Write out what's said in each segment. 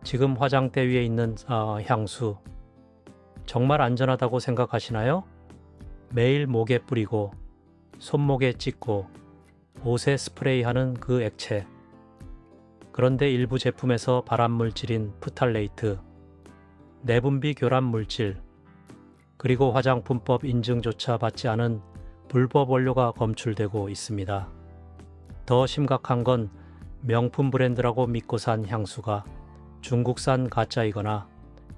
지금 화장대 위에 있는 향수 정말 안전하다고 생각하시나요? 매일 목에 뿌리고 손목에 찍고 옷에 스프레이하는 그 액체. 그런데 일부 제품에서 발암 물질인 프탈레이트, 내분비 교란 물질, 그리고 화장품법 인증조차 받지 않은 불법 원료가 검출되고 있습니다. 더 심각한 건 명품 브랜드라고 믿고 산 향수가 중국산 가짜이거나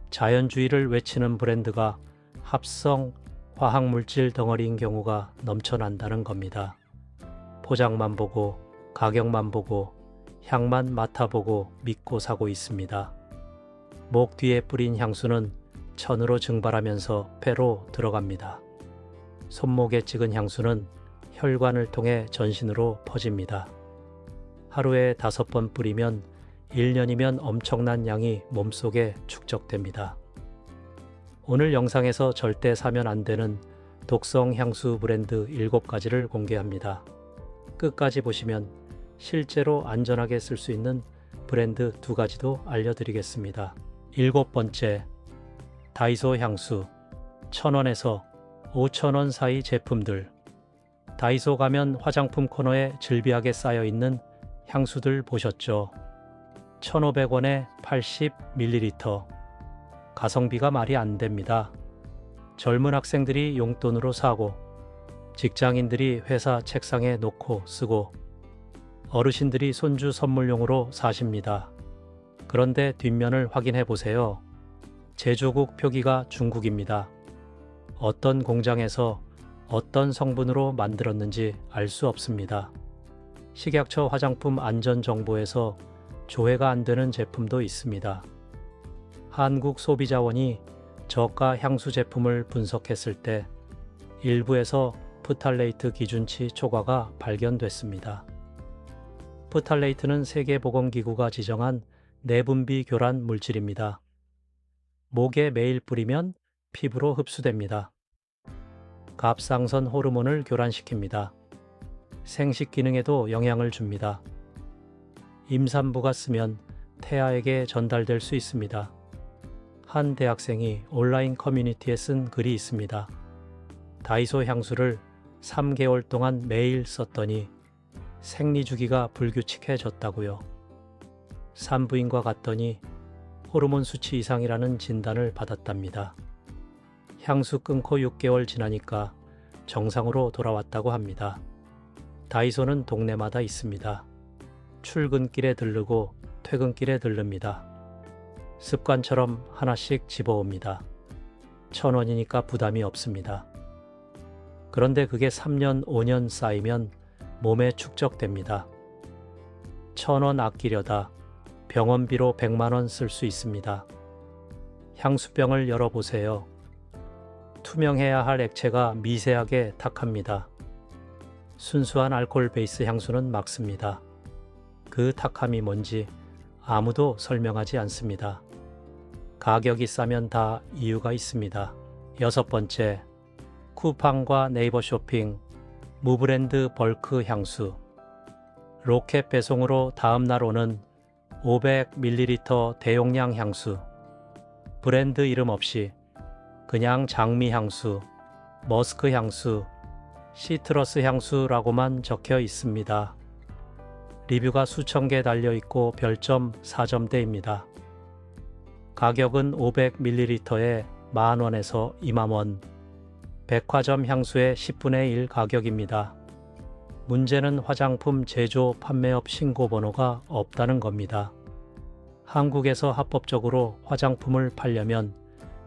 자연주의를 외치는 브랜드가 합성 화학물질 덩어리인 경우가 넘쳐난다는 겁니다. 포장만 보고 가격만 보고 향만 맡아보고 믿고 사고 있습니다. 목 뒤에 뿌린 향수는 천으로 증발하면서 폐로 들어갑니다. 손목에 찍은 향수는 혈관을 통해 전신으로 퍼집니다. 하루에 5번 뿌리면 1년이면 엄청난 양이 몸속에 축적됩니다. 오늘 영상에서 절대 사면 안 되는 독성 향수 브랜드 7가지를 공개합니다. 끝까지 보시면 실제로 안전하게 쓸 수 있는 브랜드 2가지도 알려드리겠습니다. 7번째, 다이소 향수. 1,000원에서 5,000원 사이 제품들. 다이소 가면 화장품 코너에 즐비하게 쌓여있는 향수들 보셨죠? 1,500원에 80ml. 가성비가 말이 안 됩니다. 젊은 학생들이 용돈으로 사고, 직장인들이 회사 책상에 놓고 쓰고, 어르신들이 손주 선물용으로 사십니다. 그런데 뒷면을 확인해 보세요. 제조국 표기가 중국입니다. 어떤 공장에서 어떤 성분으로 만들었는지 알 수 없습니다. 식약처 화장품 안전정보에서 조회가 안 되는 제품도 있습니다. 한국소비자원이 저가 향수 제품을 분석했을 때 일부에서 프탈레이트 기준치 초과가 발견됐습니다. 프탈레이트는 세계보건기구가 지정한 내분비 교란 물질입니다. 목에 매일 뿌리면 피부로 흡수됩니다. 갑상선 호르몬을 교란시킵니다. 생식 기능에도 영향을 줍니다. 임산부가 쓰면 태아에게 전달될 수 있습니다. 한 대학생이 온라인 커뮤니티에 쓴 글이 있습니다. 다이소 향수를 3개월 동안 매일 썼더니 생리주기가 불규칙해졌다고요. 산부인과 갔더니 호르몬 수치 이상이라는 진단을 받았답니다. 향수 끊고 6개월 지나니까 정상으로 돌아왔다고 합니다. 다이소는 동네마다 있습니다. 출근길에 들르고 퇴근길에 들릅니다. 습관처럼 하나씩 집어옵니다. 1,000원이니까 부담이 없습니다. 그런데 그게 3년, 5년 쌓이면 몸에 축적됩니다. 1,000원 아끼려다 병원비로 100만원 쓸 수 있습니다. 향수병을 열어보세요. 투명해야 할 액체가 미세하게 탁합니다. 순수한 알코올 베이스 향수는 막습니다. 그 탁함이 뭔지 아무도 설명하지 않습니다. 가격이 싸면 다 이유가 있습니다. 6번째, 쿠팡과 네이버 쇼핑, 무브랜드 벌크 향수. 로켓 배송으로 다음날 오는 500ml 대용량 향수. 브랜드 이름 없이 그냥 장미 향수, 머스크 향수, 시트러스 향수라고만 적혀 있습니다. 리뷰가 수천 개 달려있고 별점 4점대입니다. 가격은 500ml에 10,000원에서 20,000원. 백화점 향수의 10분의 1 가격입니다. 문제는 화장품 제조 판매업 신고번호가 없다는 겁니다. 한국에서 합법적으로 화장품을 팔려면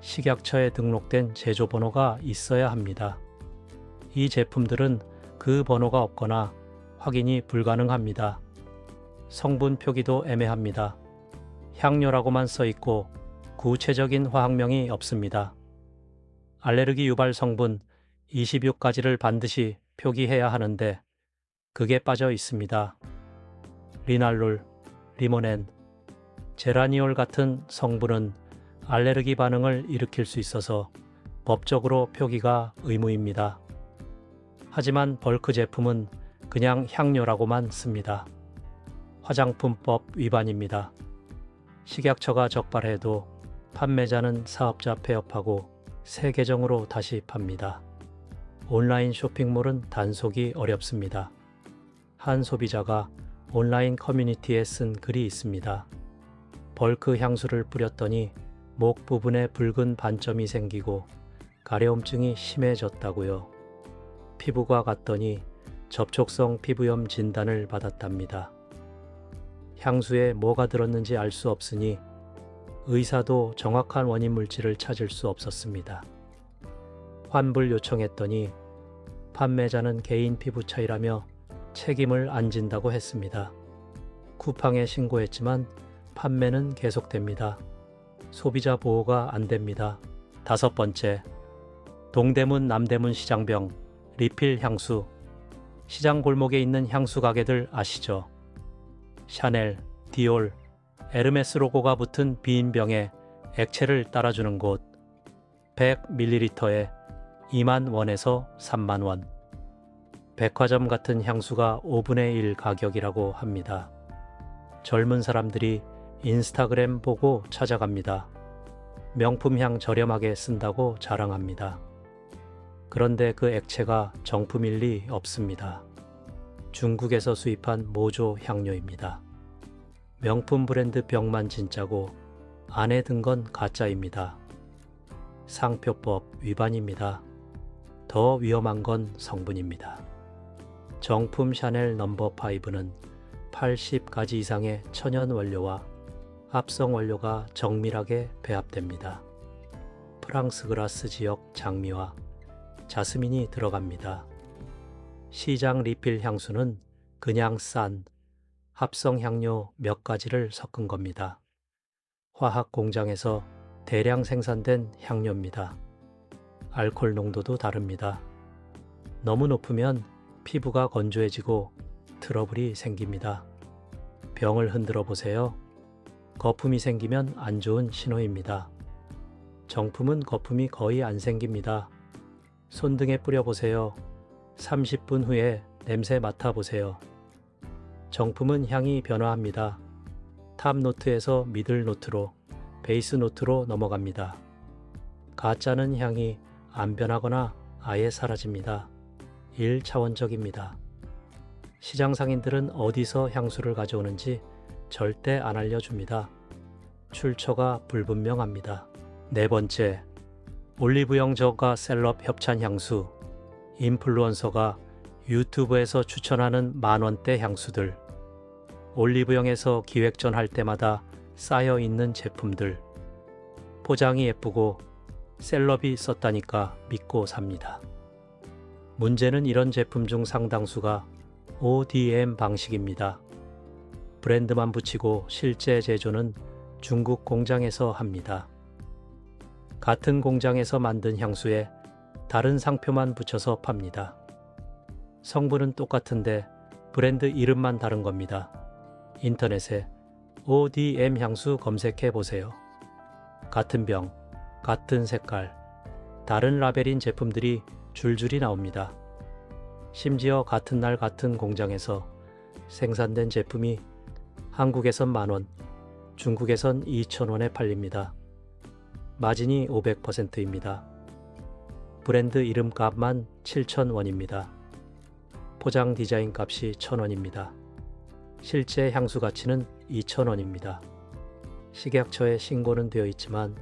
식약처에 등록된 제조번호가 있어야 합니다. 이 제품들은 그 번호가 없거나 확인이 불가능합니다. 성분 표기도 애매합니다. 향료라고만 써있고 구체적인 화학명이 없습니다. 알레르기 유발 성분 26가지를 반드시 표기해야 하는데 그게 빠져 있습니다. 리날룰, 리모넨, 제라니올 같은 성분은 알레르기 반응을 일으킬 수 있어서 법적으로 표기가 의무입니다. 하지만 벌크 제품은 그냥 향료라고만 씁니다. 화장품법 위반입니다. 식약처가 적발해도 판매자는 사업자 폐업하고 새 계정으로 다시 팝니다. 온라인 쇼핑몰은 단속이 어렵습니다. 한 소비자가 온라인 커뮤니티에 쓴 글이 있습니다. 벌크 향수를 뿌렸더니 목 부분에 붉은 반점이 생기고 가려움증이 심해졌다고요. 피부과 갔더니 접촉성 피부염 진단을 받았답니다. 향수에 뭐가 들었는지 알 수 없으니 의사도 정확한 원인 물질을 찾을 수 없었습니다. 환불 요청했더니 판매자는 개인 피부 차이라며 책임을 안 진다고 했습니다. 쿠팡에 신고했지만 판매는 계속됩니다. 소비자 보호가 안 됩니다. 5번째, 동대문 남대문 시장병 리필 향수. 시장 골목에 있는 향수 가게들 아시죠? 샤넬, 디올, 에르메스 로고가 붙은 빈 병에 액체를 따라주는 곳. 100ml에 2만 원에서 3만 원. 백화점 같은 향수가 5분의 1 가격이라고 합니다. 젊은 사람들이 인스타그램 보고 찾아갑니다. 명품향 저렴하게 쓴다고 자랑합니다. 그런데 그 액체가 정품일 리 없습니다. 중국에서 수입한 모조 향료입니다. 명품 브랜드 병만 진짜고 안에 든 건 가짜입니다. 상표법 위반입니다. 더 위험한 건 성분입니다. 정품 샤넬 넘버 5는 80가지 이상의 천연 원료와 합성 원료가 정밀하게 배합됩니다. 프랑스 그라스 지역 장미와 자스민이 들어갑니다. 시장 리필 향수는 그냥 싼 합성 향료 몇 가지를 섞은 겁니다. 화학 공장에서 대량 생산된 향료입니다. 알코올 농도도 다릅니다. 너무 높으면 피부가 건조해지고 트러블이 생깁니다. 병을 흔들어 보세요. 거품이 생기면 안 좋은 신호입니다. 정품은 거품이 거의 안 생깁니다. 손등에 뿌려보세요. 30분 후에 냄새 맡아보세요. 정품은 향이 변화합니다. 탑 노트에서 미들 노트로, 베이스 노트로 넘어갑니다. 가짜는 향이 안 변하거나 아예 사라집니다. 1차원적입니다. 시장 상인들은 어디서 향수를 가져오는지 절대 안 알려줍니다. 출처가 불분명합니다. 4번째, 올리브영 저가 셀럽 협찬 향수. 인플루언서가 유튜브에서 추천하는 만원대 향수들. 올리브영에서 기획전 할 때마다 쌓여 있는 제품들. 포장이 예쁘고 셀럽이 썼다니까 믿고 삽니다. 문제는 이런 제품 중 상당수가 ODM 방식입니다. 브랜드만 붙이고 실제 제조는 중국 공장에서 합니다. 같은 공장에서 만든 향수에 다른 상표만 붙여서 팝니다. 성분은 똑같은데 브랜드 이름만 다른 겁니다. 인터넷에 ODM 향수 검색해 보세요. 같은 병, 같은 색깔, 다른 라벨인 제품들이 줄줄이 나옵니다. 심지어 같은 날 같은 공장에서 생산된 제품이 한국에선 만원, 중국에선 2,000원에 팔립니다. 마진이 500%입니다. 브랜드 이름값만 7,000원입니다. 포장 디자인 값이 1,000원입니다. 실제 향수 가치는 2,000원입니다. 식약처에 신고는 되어 있지만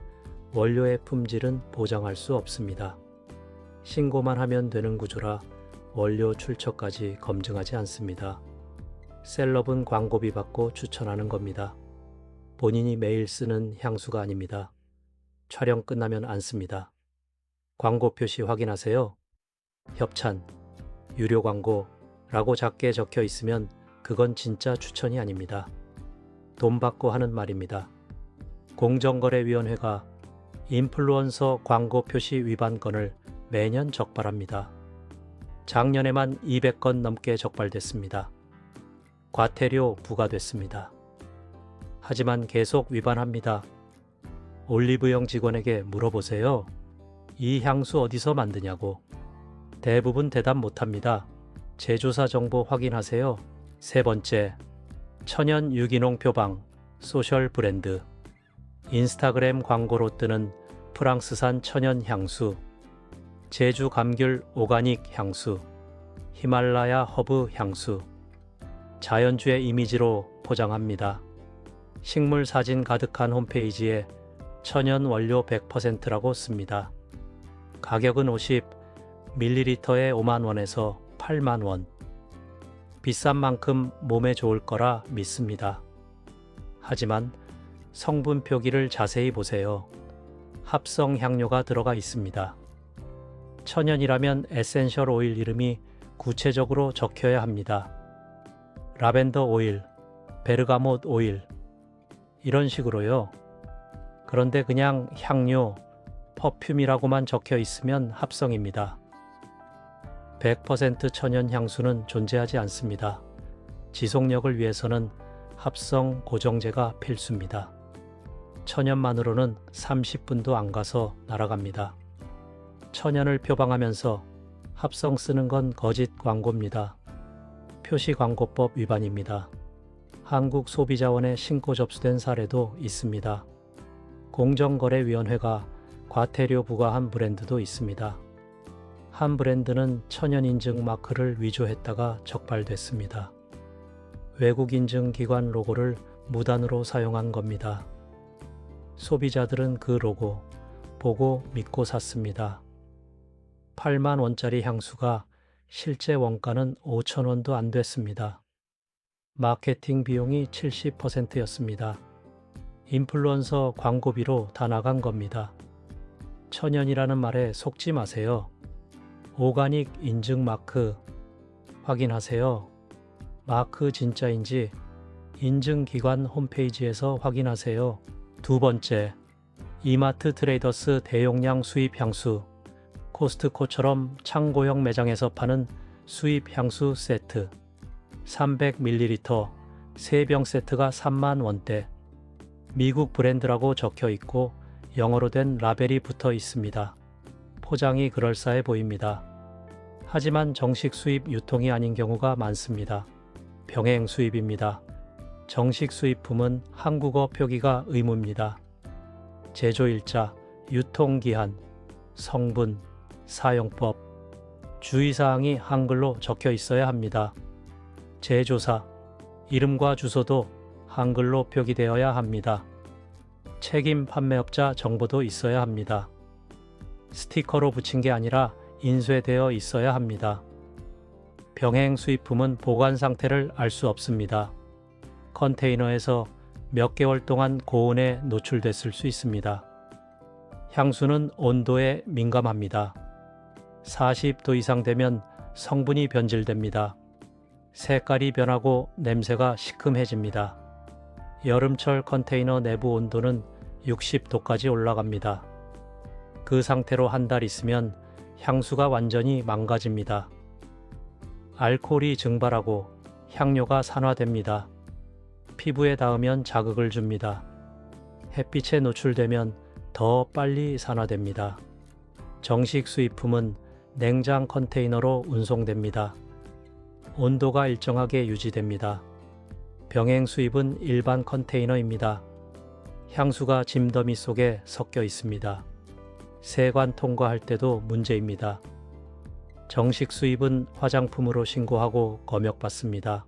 원료의 품질은 보장할 수 없습니다. 신고만 하면 되는 구조라 원료 출처까지 검증하지 않습니다. 셀럽은 광고비 받고 추천하는 겁니다. 본인이 매일 쓰는 향수가 아닙니다. 촬영 끝나면 안 씁니다. 광고 표시 확인하세요. 협찬, 유료 광고라고 작게 적혀 있으면 그건 진짜 추천이 아닙니다. 돈 받고 하는 말입니다. 공정거래위원회가 인플루언서 광고 표시 위반 건을 매년 적발합니다. 작년에만 200건 넘게 적발됐습니다. 과태료 부과됐습니다. 하지만 계속 위반합니다. 올리브영 직원에게 물어보세요. 이 향수 어디서 만드냐고. 대부분 대답 못합니다. 제조사 정보 확인하세요. 3번째, 천연 유기농 표방, 소셜 브랜드. 인스타그램 광고로 뜨는 프랑스산 천연 향수, 제주 감귤 오가닉 향수, 히말라야 허브 향수, 자연주의 이미지로 포장합니다. 식물 사진 가득한 홈페이지에 천연 원료 100%라고 씁니다. 가격은 50ml에 5만원에서 8만원. 비싼 만큼 몸에 좋을 거라 믿습니다. 하지만 성분 표기를 자세히 보세요. 합성 향료가 들어가 있습니다. 천연이라면 에센셜 오일 이름이 구체적으로 적혀야 합니다. 라벤더 오일, 베르가못 오일, 이런 식으로요. 그런데 그냥 향료, 퍼퓸이라고만 적혀 있으면 합성입니다. 100% 천연 향수는 존재하지 않습니다. 지속력을 위해서는 합성 고정제가 필수입니다. 천연만으로는 30분도 안 가서 날아갑니다. 천연을 표방하면서 합성 쓰는 건 거짓 광고입니다. 표시광고법 위반입니다. 한국소비자원에 신고 접수된 사례도 있습니다. 공정거래위원회가 과태료 부과한 브랜드도 있습니다. 한 브랜드는 천연인증 마크를 위조했다가 적발됐습니다. 외국 인증 기관 로고를 무단으로 사용한 겁니다. 소비자들은 그 로고 보고 믿고 샀습니다. 8만 원짜리 향수가 실제 원가는 5,000원도 안 됐습니다. 마케팅 비용이 70%였습니다. 인플루언서 광고비로 다 나간 겁니다. 천연이라는 말에 속지 마세요. 오가닉 인증 마크 확인하세요. 마크 진짜인지 인증기관 홈페이지에서 확인하세요. 두 번째, 이마트 트레이더스 대용량 수입 향수, 코스트코처럼 창고형 매장에서 파는 수입 향수 세트, 300ml 3병 세트가 3만 원대, 미국 브랜드라고 적혀 있고 영어로 된 라벨이 붙어 있습니다. 포장이 그럴싸해 보입니다. 하지만 정식 수입 유통이 아닌 경우가 많습니다. 병행 수입입니다. 정식 수입품은 한국어 표기가 의무입니다. 제조일자, 유통기한, 성분, 사용법, 주의사항이 한글로 적혀 있어야 합니다. 제조사, 이름과 주소도 한글로 표기되어야 합니다. 책임 판매업자 정보도 있어야 합니다. 스티커로 붙인 게 아니라 인쇄되어 있어야 합니다. 병행 수입품은 보관 상태를 알 수 없습니다. 컨테이너에서 몇 개월 동안 고온에 노출됐을 수 있습니다. 향수는 온도에 민감합니다. 40도 이상 되면 성분이 변질됩니다. 색깔이 변하고 냄새가 시큼해집니다. 여름철 컨테이너 내부 온도는 60도까지 올라갑니다. 그 상태로 한 달 있으면 향수가 완전히 망가집니다. 알코올이 증발하고 향료가 산화됩니다. 피부에 닿으면 자극을 줍니다. 햇빛에 노출되면 더 빨리 산화됩니다. 정식 수입품은 냉장 컨테이너로 운송됩니다. 온도가 일정하게 유지됩니다. 병행 수입은 일반 컨테이너입니다. 향수가 짐더미 속에 섞여 있습니다. 세관 통과할 때도 문제입니다. 정식 수입은 화장품으로 신고하고 검역받습니다.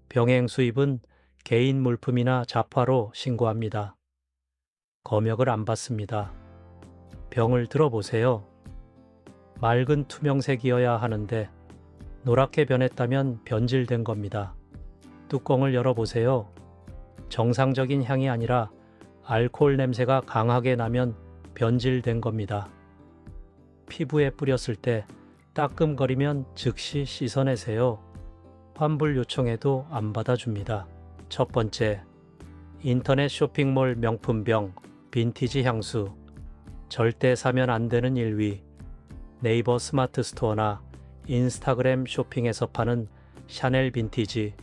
병행 수입은 개인 물품이나 잡화로 신고합니다. 검역을 안 받습니다. 병을 들어보세요. 맑은 투명색이어야 하는데 노랗게 변했다면 변질된 겁니다. 뚜껑을 열어보세요. 정상적인 향이 아니라 알코올 냄새가 강하게 나면 변질된 겁니다. 피부에 뿌렸을 때 따끔거리면 즉시 씻어내세요. 환불 요청해도 안 받아줍니다. 첫 번째, 인터넷 쇼핑몰 명품병, 빈티지 향수. 절대 사면 안 되는 1위. 네이버 스마트 스토어나 인스타그램 쇼핑에서 파는 샤넬 빈티지,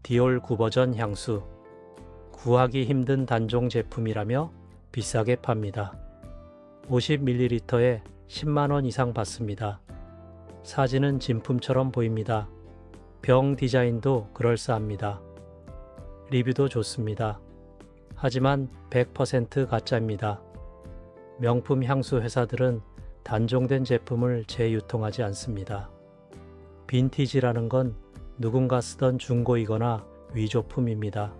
디올 9버전 향수. 구하기 힘든 단종 제품이라며 비싸게 팝니다. 50ml에 10만원 이상 받습니다. 사진은 진품처럼 보입니다. 병 디자인도 그럴싸합니다. 리뷰도 좋습니다. 하지만 100% 가짜입니다. 명품 향수 회사들은 단종된 제품을 재유통하지 않습니다. 빈티지라는 건 누군가 쓰던 중고이거나 위조품입니다.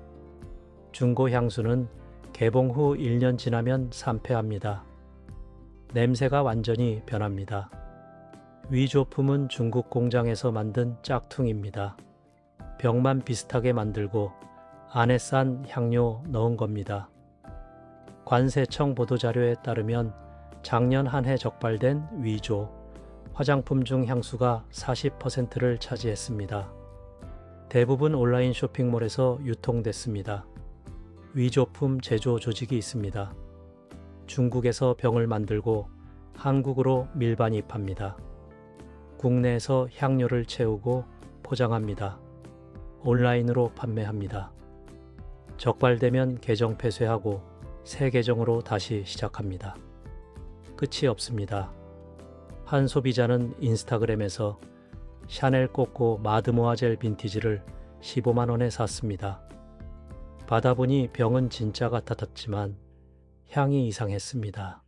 중고 향수는 개봉 후 1년 지나면 산패합니다. 냄새가 완전히 변합니다. 위조품은 중국 공장에서 만든 짝퉁입니다. 병만 비슷하게 만들고 안에 싼 향료 넣은 겁니다. 관세청 보도자료에 따르면 작년 한 해 적발된 위조 화장품 중 향수가 40%를 차지했습니다. 대부분 온라인 쇼핑몰에서 유통됐습니다. 위조품 제조 조직이 있습니다. 중국에서 병을 만들고 한국으로 밀반입합니다. 국내에서 향료를 채우고 포장합니다. 온라인으로 판매합니다. 적발되면 계정 폐쇄하고 새 계정으로 다시 시작합니다. 끝이 없습니다. 한 소비자는 인스타그램에서 샤넬 꼬꼬 마드모아젤 빈티지를 15만 원에 샀습니다. 받아보니 병은 진짜 같았지만 향이 이상했습니다.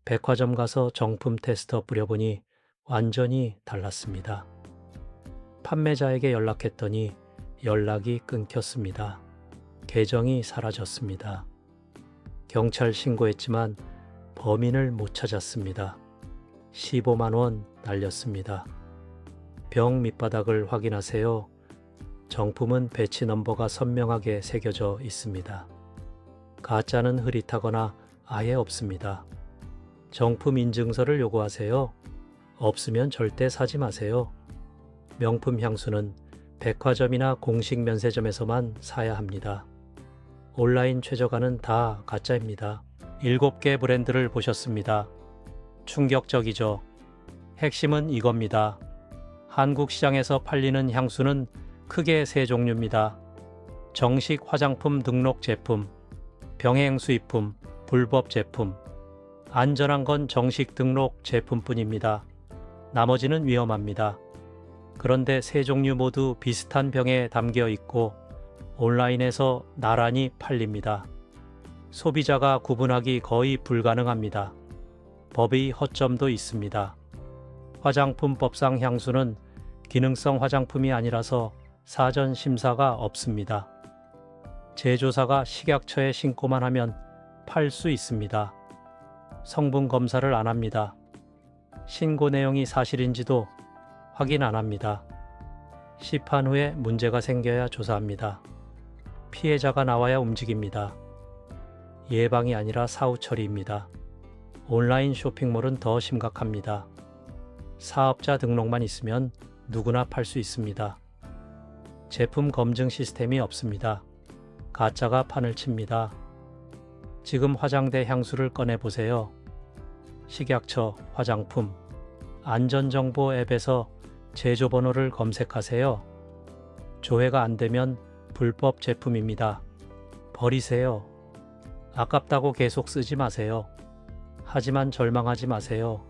백화점 가서 정품 테스터 뿌려보니 완전히 달랐습니다. 판매자에게 연락했더니 연락이 끊겼습니다. 계정이 사라졌습니다. 경찰 신고했지만 범인을 못 찾았습니다. 15만 원 날렸습니다. 병 밑바닥을 확인하세요. 정품은 배치 넘버가 선명하게 새겨져 있습니다. 가짜는 흐릿하거나 아예 없습니다. 정품 인증서를 요구하세요. 없으면 절대 사지 마세요. 명품 향수는 백화점이나 공식 면세점에서만 사야 합니다. 온라인 최저가는 다 가짜입니다. 7개 브랜드를 보셨습니다. 충격적이죠. 핵심은 이겁니다. 한국 시장에서 팔리는 향수는 크게 3종류입니다. 정식 화장품 등록 제품, 병행 수입품, 불법 제품. 안전한 건 정식 등록 제품뿐입니다. 나머지는 위험합니다. 그런데 3종류 모두 비슷한 병에 담겨 있고 온라인에서 나란히 팔립니다. 소비자가 구분하기 거의 불가능합니다. 법의 허점도 있습니다. 화장품법상 향수는 기능성 화장품이 아니라서 사전 심사가 없습니다. 제조사가 식약처에 신고만 하면 팔 수 있습니다. 성분 검사를 안 합니다. 신고 내용이 사실인지도 확인 안 합니다. 시판 후에 문제가 생겨야 조사합니다. 피해자가 나와야 움직입니다. 예방이 아니라 사후 처리입니다. 온라인 쇼핑몰은 더 심각합니다. 사업자 등록만 있으면 누구나 팔 수 있습니다. 제품 검증 시스템이 없습니다. 가짜가 판을 칩니다. 지금 화장대 향수를 꺼내보세요. 식약처 화장품 안전정보 앱에서 제조번호를 검색하세요. 조회가 안 되면 불법 제품입니다. 버리세요. 아깝다고 계속 쓰지 마세요. 하지만 절망하지 마세요.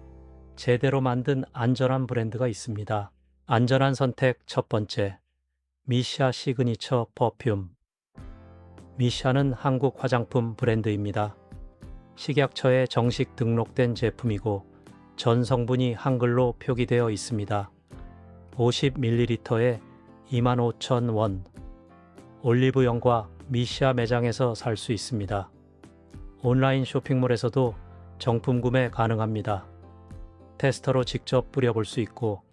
제대로 만든 안전한 브랜드가 있습니다. 안전한 선택 첫 번째, 미샤 시그니처 퍼퓸. 미샤는 한국 화장품 브랜드입니다. 식약처에 정식 등록된 제품이고 전 성분이 한글로 표기되어 있습니다. 50ml에 25,000원. 올리브영과 미샤 매장에서 살 수 있습니다. 온라인 쇼핑몰에서도 정품 구매 가능합니다. 테스터로 직접 뿌려볼 수 있고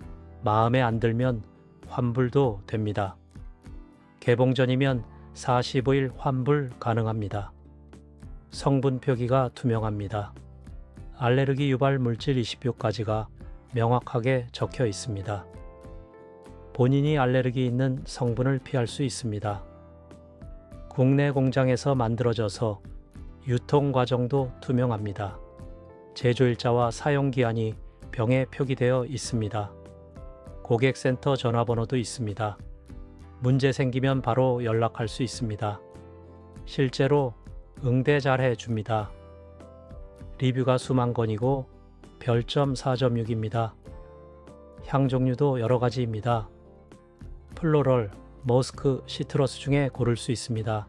마음에 안 들면 환불도 됩니다. 개봉 전이면 45일 환불 가능합니다. 성분 표기가 투명합니다. 알레르기 유발 물질 20표까지가 명확하게 적혀 있습니다. 본인이 알레르기 있는 성분을 피할 수 있습니다. 국내 공장에서 만들어져서 유통 과정도 투명합니다. 제조일자와 사용기한이 병에 표기되어 있습니다. 고객센터 전화번호도 있습니다. 문제 생기면 바로 연락할 수 있습니다. 실제로 응대 잘해 줍니다. 리뷰가 수만 건이고 별점 4.6입니다. 향 종류도 여러 가지입니다. 플로럴, 머스크, 시트러스 중에 고를 수 있습니다.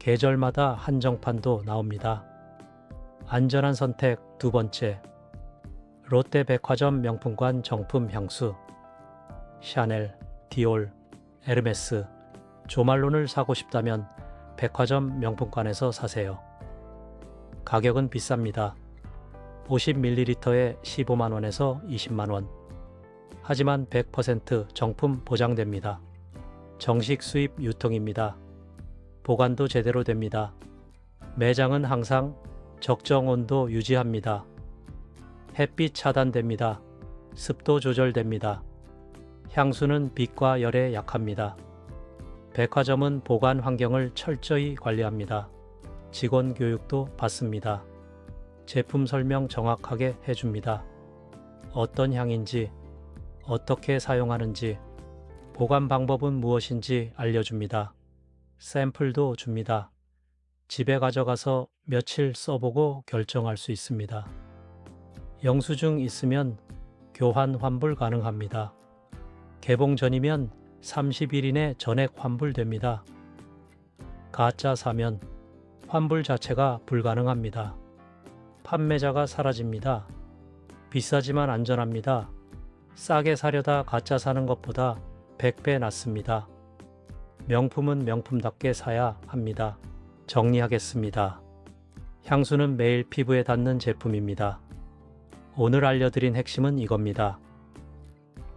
계절마다 한정판도 나옵니다. 안전한 선택 두 번째. 롯데백화점 명품관 정품 향수. 샤넬, 디올, 에르메스, 조말론을 사고 싶다면 백화점 명품관에서 사세요. 가격은 비쌉니다. 50ml에 15만원에서 20만원. 하지만 100% 정품 보장됩니다. 정식 수입 유통입니다. 보관도 제대로 됩니다. 매장은 항상 적정 온도 유지합니다. 햇빛 차단됩니다. 습도 조절됩니다. 향수는 빛과 열에 약합니다. 백화점은 보관 환경을 철저히 관리합니다. 직원 교육도 받습니다. 제품 설명 정확하게 해줍니다. 어떤 향인지, 어떻게 사용하는지, 보관 방법은 무엇인지 알려줍니다. 샘플도 줍니다. 집에 가져가서 며칠 써보고 결정할 수 있습니다. 영수증 있으면 교환 환불 가능합니다. 개봉 전이면 30일 이내 전액 환불됩니다. 가짜 사면 환불 자체가 불가능합니다. 판매자가 사라집니다. 비싸지만 안전합니다. 싸게 사려다 가짜 사는 것보다 100배 낫습니다. 명품은 명품답게 사야 합니다. 정리하겠습니다. 향수는 매일 피부에 닿는 제품입니다. 오늘 알려드린 핵심은 이겁니다.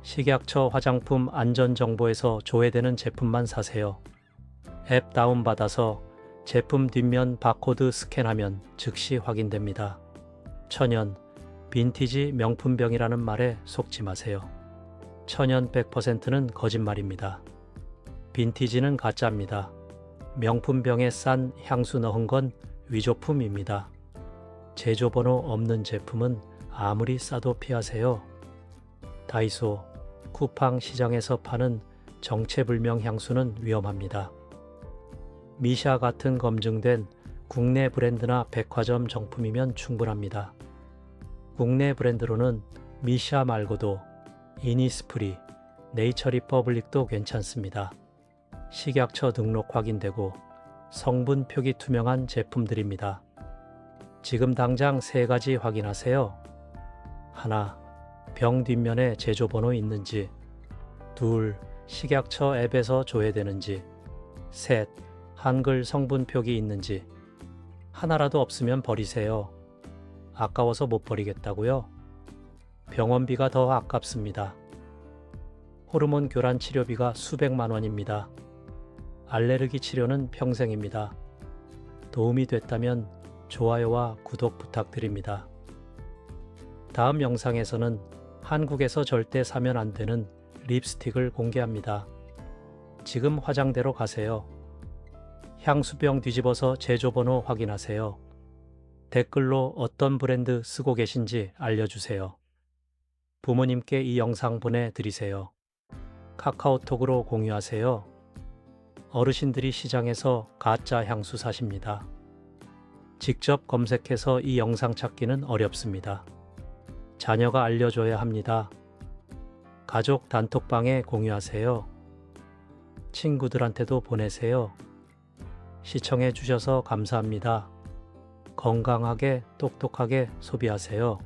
식약처 화장품 안전정보에서 조회되는 제품만 사세요. 앱 다운받아서 제품 뒷면 바코드 스캔하면 즉시 확인됩니다. 천연, 빈티지 명품병이라는 말에 속지 마세요. 천연 100%는 거짓말입니다. 빈티지는 가짜입니다. 명품병에 싼 향수 넣은 건 위조품입니다. 제조번호 없는 제품은 아무리 싸도 피하세요. 다이소, 쿠팡 시장에서 파는 정체불명 향수는 위험합니다. 미샤 같은 검증된 국내 브랜드나 백화점 정품이면 충분합니다. 국내 브랜드로는 미샤 말고도 이니스프리, 네이처리퍼블릭도 괜찮습니다. 식약처 등록 확인되고 성분 표기 투명한 제품들입니다. 지금 당장 3가지 확인하세요. 하나, 병 뒷면에 제조번호 있는지. 둘, 식약처 앱에서 조회되는지. 셋, 한글 성분 표기 있는지. 하나라도 없으면 버리세요. 아까워서 못 버리겠다고요? 병원비가 더 아깝습니다. 호르몬 교란 치료비가 수백만 원입니다. 알레르기 치료는 평생입니다. 도움이 됐다면 좋아요와 구독 부탁드립니다. 다음 영상에서는 한국에서 절대 사면 안 되는 립스틱을 공개합니다. 지금 화장대로 가세요. 향수병 뒤집어서 제조번호 확인하세요. 댓글로 어떤 브랜드 쓰고 계신지 알려주세요. 부모님께 이 영상 보내드리세요. 카카오톡으로 공유하세요. 어르신들이 시장에서 가짜 향수 사십니다. 직접 검색해서 이 영상 찾기는 어렵습니다. 자녀가 알려줘야 합니다. 가족 단톡방에 공유하세요. 친구들한테도 보내세요. 시청해 주셔서 감사합니다. 건강하게 똑똑하게 소비하세요.